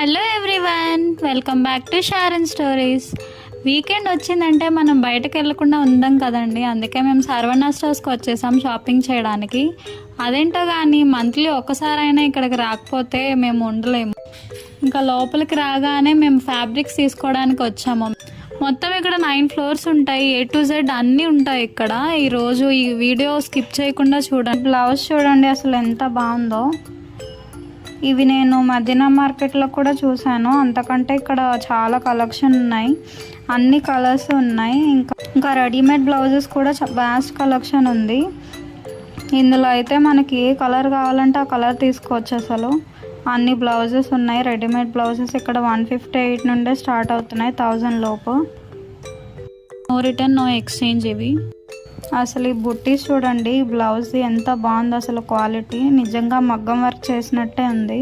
Hello everyone, welcome back to Sharon stories. Weekend వచ్చిందంటే మనం బయటకు వెళ్ళకుండా ఉందాం కదండి. అందుకే మేము సర్వనా స్టోర్స్కి వచ్చేసాం షాపింగ్ చేయడానికి. అదేంటో కానీ మంత్లీ ఒక్కసారైనా ఇక్కడికి రాకపోతే మేము ఉండలేము. ఇంకా లోపలికి రాగానే మేము ఫ్యాబ్రిక్స్ తీసుకోవడానికి వచ్చాము. మొత్తం ఇక్కడ 9 ఫ్లోర్స్ ఉంటాయి. A to Z అన్నీ ఉంటాయి ఇక్కడ. ఈరోజు ఈ వీడియో స్కిప్ చేయకుండా చూడండి. బ్లౌజ్ చూడండి అసలు ఎంత బాగుందో. ఇవి నేను మదీనా మార్కెట్లో కూడా చూశాను. అంతకంటే ఇక్కడ చాలా కలెక్షన్ ఉన్నాయి, అన్ని కలర్స్ ఉన్నాయి. ఇంకా రెడీమేడ్ బ్లౌజెస్ కూడా వాస్ట్ కలెక్షన్ ఉంది. ఇందులో అయితే మనకి ఏ కలర్ కావాలంటే ఆ కలర్ తీసుకోవచ్చు. అసలు అన్ని బ్లౌజెస్ ఉన్నాయి. రెడీమేడ్ బ్లౌజెస్ ఇక్కడ 158 నుండే స్టార్ట్ అవుతున్నాయి, 1000 లోపు. No return no exchange. ఇవి అసలు ఈ బుట్టీస్ చూడండి, బ్లౌజ్ ఎంత బాగుంది అసలు. క్వాలిటీ నిజంగా మగ్గం వర్క్ చేసినట్టే ఉంది.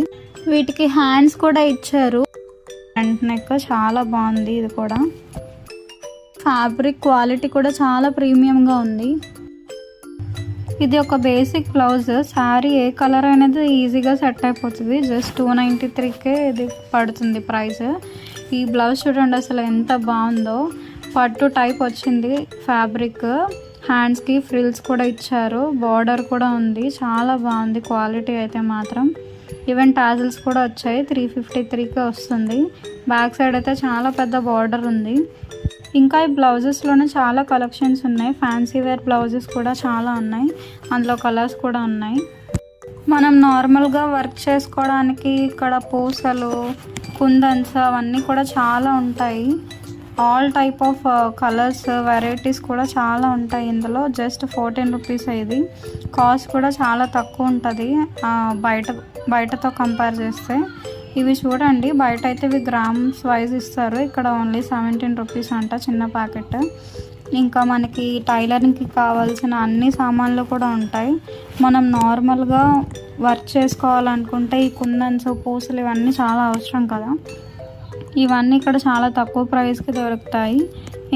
వీటికి హ్యాండ్స్ కూడా ఇచ్చారు. ఫ్రంట్ నెక్ చాలా బాగుంది. ఇది కూడా ఫ్యాబ్రిక్ క్వాలిటీ కూడా చాలా ప్రీమియంగా ఉంది. ఇది ఒక బేసిక్ బ్లౌజ్. శారీ ఏ కలర్ అనేది ఈజీగా సెట్ అయిపోతుంది. జస్ట్ 293కే ఇది పడుతుంది ప్రైస్. ఈ బ్లౌజ్ చూడండి అసలు ఎంత బాగుందో. పట్టు టైప్ వచ్చింది ఫ్యాబ్రిక్. హ్యాండ్స్కి ఫ్రిల్స్ కూడా ఇచ్చారు. బార్డర్ కూడా ఉంది. చాలా బాగుంది క్వాలిటీ అయితే మాత్రం. ఈవెన్ టాజిల్స్ కూడా వచ్చాయి. 353కే వస్తుంది. బ్యాక్ సైడ్ అయితే చాలా పెద్ద బార్డర్ ఉంది. ఇంకా ఈ బ్లౌజెస్లోనే చాలా కలెక్షన్స్ ఉన్నాయి. ఫ్యాన్సీ వేర్ బ్లౌజెస్ కూడా చాలా ఉన్నాయి. అందులో కలర్స్ కూడా ఉన్నాయి. మనం నార్మల్గా వర్క్ చేసుకోవడానికి ఇక్కడ పూసలు, కుందన్స్ అవన్నీ కూడా చాలా ఉంటాయి. All type of colours, varieties కూడా చాలా ఉంటాయి ఇందులో. Just 14 rupees. ఇది కాస్ట్ కూడా చాలా తక్కువ ఉంటుంది బయటతో కంపేర్ చేస్తే. ఇవి చూడండి, బయట అయితే ఇవి గ్రామ్స్ వైజ్ ఇస్తారు. ఇక్కడ ఓన్లీ 17 రూపీస్ అంట చిన్న ప్యాకెట్. ఇంకా మనకి టైలరింగ్కి కావాల్సిన అన్ని సామాన్లు కూడా ఉంటాయి. మనం నార్మల్గా వర్క్ చేసుకోవాలనుకుంటే ఈ కుందన్స్, పూసలు ఇవన్నీ చాలా అవసరం కదా. ఇవన్నీ ఇక్కడ చాలా తక్కువ ప్రైస్కి దొరుకుతాయి.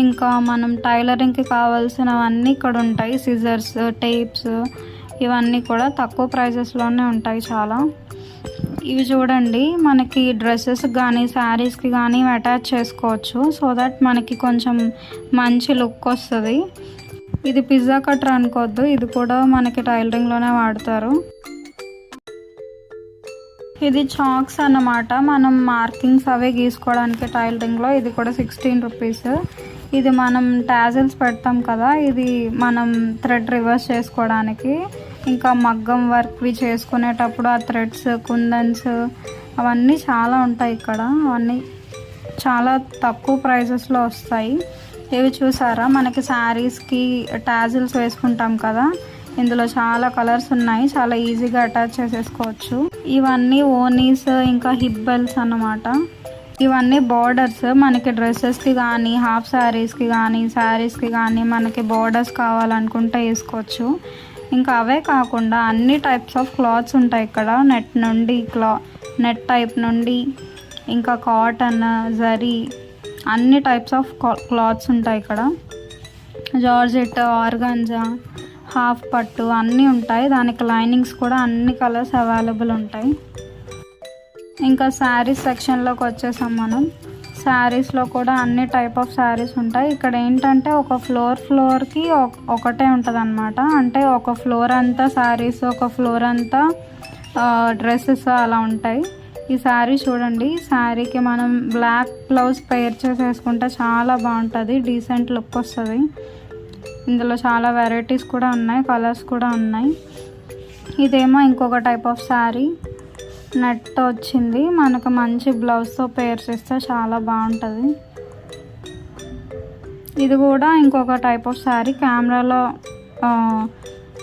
ఇంకా మనం టైలరింగ్కి కావాల్సినవన్నీ ఇక్కడ ఉంటాయి. సిజర్స్, టేప్స్ ఇవన్నీ కూడా తక్కువ ప్రైజెస్లోనే ఉంటాయి చాలా. ఇవి చూడండి, మనకి డ్రెస్సెస్ కానీ శారీస్కి కానీ అటాచ్ చేసుకోవచ్చు. సో దట్ మనకి కొంచెం మంచి లుక్ వస్తుంది. ఇది పిజ్జా కట్టర్ అనుకోవద్దు, ఇది కూడా మనకి టైలరింగ్లోనే వాడతారు. ఇది చాక్స్ అన్నమాట. మనం మార్కింగ్స్ అవే గీసుకోవడానికి టైలరింగ్లో. ఇది కూడా 16 రూపీస్. ఇది మనం టాజిల్స్ పెడతాం కదా, ఇది మనం థ్రెడ్ రివర్స్ చేసుకోవడానికి. ఇంకా మగ్గం వర్క్వి చేసుకునేటప్పుడు ఆ థ్రెడ్స్, కుందన్స్ అవన్నీ చాలా ఉంటాయి ఇక్కడ. అవన్నీ చాలా తక్కువ ప్రైజెస్లో వస్తాయి. ఇవి చూసారా, మనకి శారీస్కి టాజిల్స్ వేసుకుంటాం కదా, ఇందులో చాలా కలర్స్ ఉన్నాయి. చాలా ఈజీగా అటాచ్ చేసేసుకోవచ్చు. ఇవన్నీ ఓనీస్, ఇంకా హిప్ బెల్ట్స్ అన్నమాట. ఇవన్నీ బార్డర్స్. మనకి డ్రెస్సెస్కి కానీ, హాఫ్ శారీస్కి కానీ, శారీస్కి కానీ మనకి బార్డర్స్ కావాలనుకుంటే వేసుకోవచ్చు. ఇంకా అవే కాకుండా అన్ని టైప్స్ ఆఫ్ క్లాత్స్ ఉంటాయి ఇక్కడ. నెట్ నుండి నెట్ టైప్ నుండి, ఇంకా కాటన్, జరీ అన్ని టైప్స్ ఆఫ్ క్లాత్స్ ఉంటాయి ఇక్కడ. జార్జెట్, ఆర్గాంజా, హాఫ్ పట్టు అన్నీ ఉంటాయి. దానికి లైనింగ్స్ కూడా అన్ని కలర్స్ అవైలబుల్ ఉంటాయి. ఇంకా శారీస్ సెక్షన్లోకి వచ్చేసాం మనం. శారీస్లో కూడా అన్ని టైప్ ఆఫ్ శారీస్ ఉంటాయి. ఇక్కడ ఏంటంటే ఒక ఫ్లోర్కి ఒకటే ఉంటుంది అనమాట. అంటే ఒక ఫ్లోర్ అంతా శారీస్, ఒక ఫ్లోర్ అంతా డ్రెస్సెస్ అలా ఉంటాయి. ఈ శారీ చూడండి, శారీకి మనం బ్లాక్ బ్లౌజ్ పేర్ చేసేసుకుంటే చాలా బాగుంటుంది. డీసెంట్ లుక్ వస్తుంది. ఇందులో చాలా వెరైటీస్ కూడా ఉన్నాయి, కలర్స్ కూడా ఉన్నాయి. ఇదేమో ఇంకొక టైప్ ఆఫ్ శారీ. నెట్ వచ్చింది. మనకు మంచి బ్లౌజ్తో పేర్ చేస్తే చాలా బాగుంటుంది. ఇది కూడా ఇంకొక టైప్ ఆఫ్ శారీ.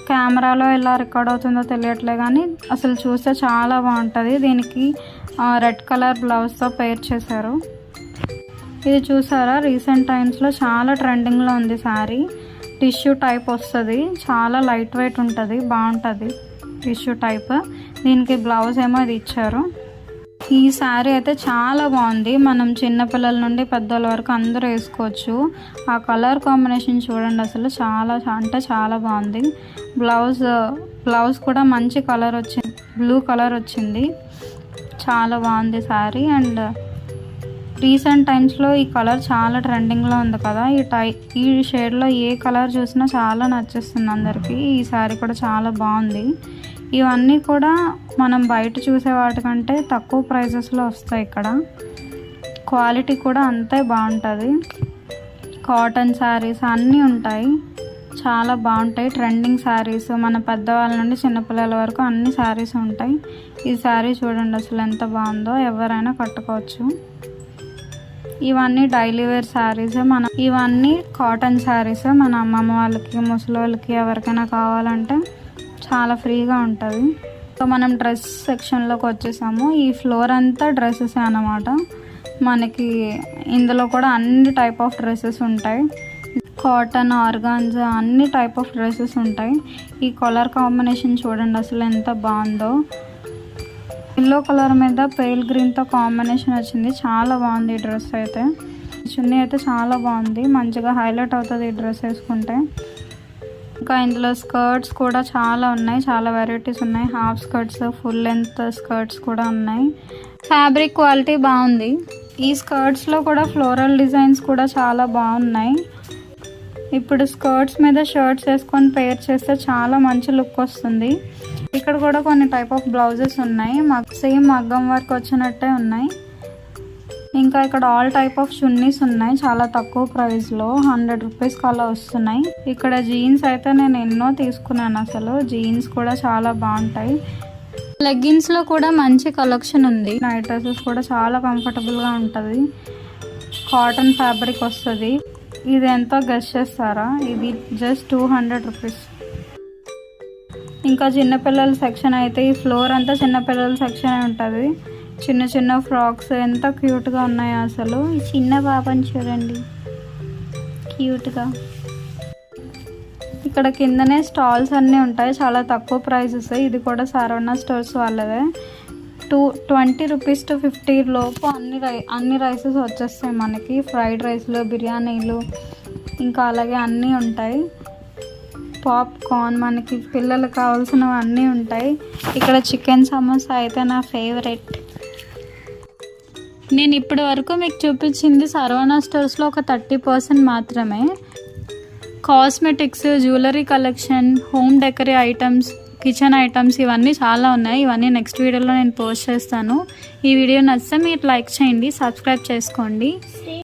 కెమెరాలో ఎలా రికార్డ్ అవుతుందో తెలియట్లే కానీ అసలు చూస్తే చాలా బాగుంటుంది. దీనికి రెడ్ కలర్ బ్లౌజ్తో పేర్ చేశారు. ఇది చూసారా, రీసెంట్ టైమ్స్లో చాలా ట్రెండింగ్లో ఉంది శారీ. టిష్యూ టైప్ వస్తుంది. చాలా లైట్ వెయిట్ ఉంటుంది, బాగుంటుంది టిష్యూ టైప్. దీనికి బ్లౌజ్ ఏమో ఇది ఇచ్చారు. ఈ శారీ అయితే చాలా బాగుంది. మనం చిన్నపిల్లల నుండి పెద్దల వరకు అందరూ వేసుకోవచ్చు. ఆ కలర్ కాంబినేషన్ చూడండి అసలు చాలా అంటే చాలా బాగుంది. బ్లౌజ్ కూడా మంచి కలర్ వచ్చింది, బ్లూ కలర్ వచ్చింది. చాలా బాగుంది శారీ. అండ్ రీసెంట్ టైమ్స్లో ఈ కలర్ చాలా ట్రెండింగ్లో ఉంది కదా, ఈ షేడ్లో ఏ కలర్ చూసినా చాలా నచ్చేస్తుంది అందరికీ. ఈ శారీ కూడా చాలా బాగుంది. ఇవన్నీ కూడా మనం బయట చూసే వాటికంటే తక్కువ ప్రైజెస్లో వస్తాయి ఇక్కడ. క్వాలిటీ కూడా అంతే బాగుంటుంది. కాటన్ శారీస్ అన్నీ ఉంటాయి, చాలా బాగుంటాయి. ట్రెండింగ్ శారీస్ మన పెద్దవాళ్ళ నుండి చిన్నపిల్లల వరకు అన్ని శారీస్ ఉంటాయి. ఈ శారీ చూడండి అసలు ఎంత బాగుందో, ఎవరైనా కట్టుకోవచ్చు. ఇవన్నీ డైలీ వేర్ శారీస్. ఇవన్నీ కాటన్ శారీస్. మన అమ్మమ్మ వాళ్ళకి, ముసలి వాళ్ళకి ఎవరికైనా కావాలంటే చాలా ఫ్రీగా ఉంటుంది. సో మనం డ్రెస్ సెక్షన్లోకి వచ్చేసాము. ఈ ఫ్లోర్ అంతా డ్రెస్సెస్ అన్నమాట. మనకి ఇందులో కూడా అన్ని టైప్ ఆఫ్ డ్రెస్సెస్ ఉంటాయి. కాటన్, ఆర్గాన్జా అన్ని టైప్ ఆఫ్ డ్రెస్సెస్ ఉంటాయి. ఈ కలర్ కాంబినేషన్ చూడండి అసలు ఎంత బాగుందో. ఎల్లో కలర్ మీద పేల్ గ్రీన్తో కాంబినేషన్ వచ్చింది, చాలా బాగుంది ఈ డ్రెస్ అయితే. చున్నీ అయితే చాలా బాగుంది, మంచిగా హైలైట్ అవుతుంది ఈ డ్రెస్ వేసుకుంటే. ఇంకా ఇందులో స్కర్ట్స్ కూడా చాలా ఉన్నాయి, చాలా వెరైటీస్ ఉన్నాయి. Half skirts, full length skirts కూడా ఉన్నాయి. ఫ్యాబ్రిక్ క్వాలిటీ బాగుంది. ఈ స్కర్ట్స్లో కూడా ఫ్లోరల్ డిజైన్స్ కూడా చాలా బాగున్నాయి. ఇప్పుడు స్కర్ట్స్ మీద షర్ట్స్ వేసుకొని పేర్ చేస్తే చాలా మంచి లుక్ వస్తుంది. ఇక్కడ కూడా కొన్ని టైప్ ఆఫ్ బ్లౌజెస్ ఉన్నాయి, సేమ్ మగ్గం వర్క్ వచ్చినట్టే ఉన్నాయి. ఇంకా ఇక్కడ ఆల్ టైప్ ఆఫ్ చున్నీస్ ఉన్నాయి, చాలా తక్కువ ప్రైస్లో 100 రూపీస్కి అలా వస్తున్నాయి. ఇక్కడ జీన్స్ అయితే నేను ఎన్నో తీసుకున్నాను, అసలు జీన్స్ కూడా చాలా బాగుంటాయి. లెగ్గిన్స్లో కూడా మంచి కలెక్షన్ ఉంది. నైట్ డ్రెస్సెస్ కూడా చాలా కంఫర్టబుల్గా ఉంటుంది. కాటన్ ఫ్యాబ్రిక్ వస్తుంది. ఇది ఎంతో గెస్ చేస్తారా? ఇది జస్ట్ 200 రూపీస్. ఇంకా చిన్నపిల్లల సెక్షన్ అయితే ఈ ఫ్లోర్ అంతా చిన్నపిల్లల సెక్షన్ ఉంటుంది. చిన్న చిన్న ఫ్రాక్స్ ఎంత క్యూట్గా ఉన్నాయో అసలు. ఈ చిన్న పాపని చూడండి క్యూట్గా. ఇక్కడ కిందనే స్టాల్స్ అన్నీ ఉంటాయి, చాలా తక్కువ ప్రైసెస్. ఇది కూడా సరవణ స్టోర్స్ వాళ్ళదే. 20 రూపీస్ to 50 లోపు అన్ని రైసెస్ వచ్చేస్తాయి మనకి. ఫ్రైడ్ రైస్లు, బిర్యానీలు, ఇంకా అలాగే అన్నీ ఉంటాయి. పాప్కార్న్, మనకి పిల్లలకు కావాల్సినవి అన్నీ ఉంటాయి. ఇక్కడ చికెన్ సమోసా అయితే నా ఫేవరెట్. నేను ఇప్పటి వరకు మీకు చూపించింది సరవణ స్టోర్స్లో ఒక 30% మాత్రమే. Cosmetics, jewellery collection, home decor items, kitchen items ఇవన్నీ చాలా ఉన్నాయి. ఇవన్నీ నెక్స్ట్ వీడియోలో నేను పోస్ట్ చేస్తాను. ఈ వీడియో నచ్చితే మీరు లైక్ చేయండి, సబ్స్క్రైబ్ చేసుకోండి.